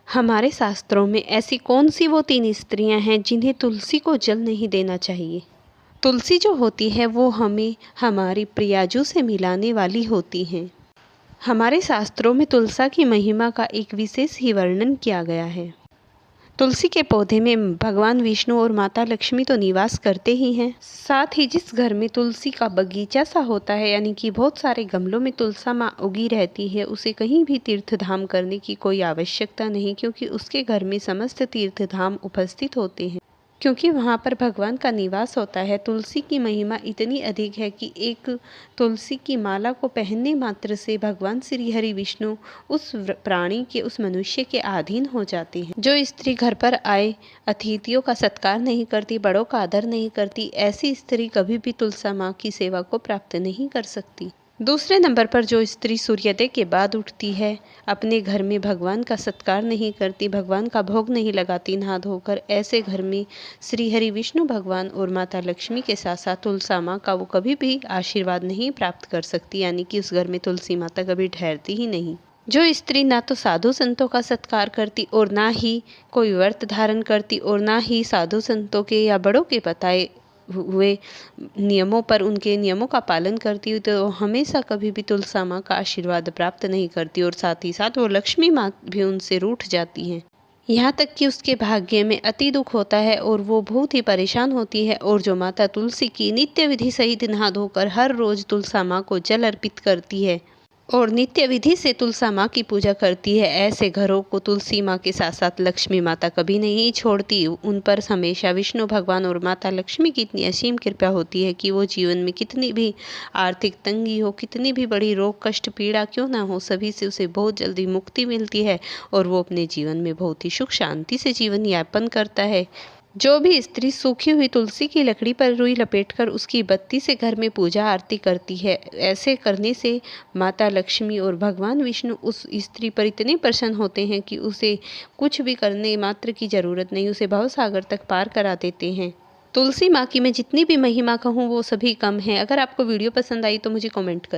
हमारे शास्त्रों में ऐसी कौन सी वो 3 स्त्रियां हैं जिन्हें तुलसी को जल नहीं देना चाहिए। तुलसी जो होती है वो हमें हमारी प्रियाजू से मिलाने वाली होती हैं। हमारे शास्त्रों में तुलसा की महिमा का एक विशेष ही वर्णन किया गया है। तुलसी के पौधे में भगवान विष्णु और माता लक्ष्मी तो निवास करते ही हैं, साथ ही जिस घर में तुलसी का बगीचा सा होता है, यानी कि बहुत सारे गमलों में तुलसा माँ उगी रहती है, उसे कहीं भी तीर्थ धाम करने की कोई आवश्यकता नहीं, क्योंकि उसके घर में समस्त तीर्थ धाम उपस्थित होते हैं, क्योंकि वहाँ पर भगवान का निवास होता है। तुलसी की महिमा इतनी अधिक है कि एक तुलसी की माला को पहनने मात्र से भगवान श्री हरि विष्णु उस प्राणी के, उस मनुष्य के अधीन हो जाते हैं। जो स्त्री घर पर आए अतिथियों का सत्कार नहीं करती, बड़ों का आदर नहीं करती, ऐसी स्त्री कभी भी तुलसा माँ की सेवा को प्राप्त नहीं कर सकती। दूसरे नंबर पर जो स्त्री सूर्योदय के बाद उठती है, अपने घर में भगवान का सत्कार नहीं करती, भगवान का भोग नहीं लगाती नहा धोकर, ऐसे घर में श्री हरि विष्णु भगवान और माता लक्ष्मी के साथ साथ तुलसा माँ का वो कभी भी आशीर्वाद नहीं प्राप्त कर सकती, यानी कि उस घर में तुलसी माता कभी ठहरती ही नहीं। जो स्त्री ना तो साधु संतों का सत्कार करती और ना ही कोई व्रत धारण करती और ना ही साधु संतों के या बड़ों के बताए हुए नियमों पर, उनके नियमों का पालन करती हुई, तो हमेशा कभी भी तुलसा माँ का आशीर्वाद प्राप्त नहीं करती, और साथ ही साथ वो लक्ष्मी माँ भी उनसे रूठ जाती हैं। यहाँ तक कि उसके भाग्य में अति दुख होता है और वो बहुत ही परेशान होती है। और जो माता तुलसी की नित्य विधि सहित नहा धोकर हर रोज तुलसा माँ को जल अर्पित करती है और नित्य विधि से तुलसा माँ की पूजा करती है, ऐसे घरों को तुलसी माँ के साथ साथ लक्ष्मी माता कभी नहीं छोड़ती। उन पर हमेशा विष्णु भगवान और माता लक्ष्मी की इतनी असीम कृपा होती है कि वो जीवन में कितनी भी आर्थिक तंगी हो, कितनी भी बड़ी रोग कष्ट पीड़ा क्यों ना हो, सभी से उसे बहुत जल्दी मुक्ति मिलती है और वो अपने जीवन में बहुत ही सुख शांति से जीवन यापन करता है। जो भी स्त्री सूखी हुई तुलसी की लकड़ी पर रुई लपेटकर उसकी बत्ती से घर में पूजा आरती करती है, ऐसे करने से माता लक्ष्मी और भगवान विष्णु उस स्त्री पर इतने प्रसन्न होते हैं कि उसे कुछ भी करने मात्र की जरूरत नहीं, उसे भवसागर तक पार करा देते हैं। तुलसी माँ की मैं जितनी भी महिमा कहूँ वो सभी कम है। अगर आपको वीडियो पसंद आई तो मुझे कमेंट करें।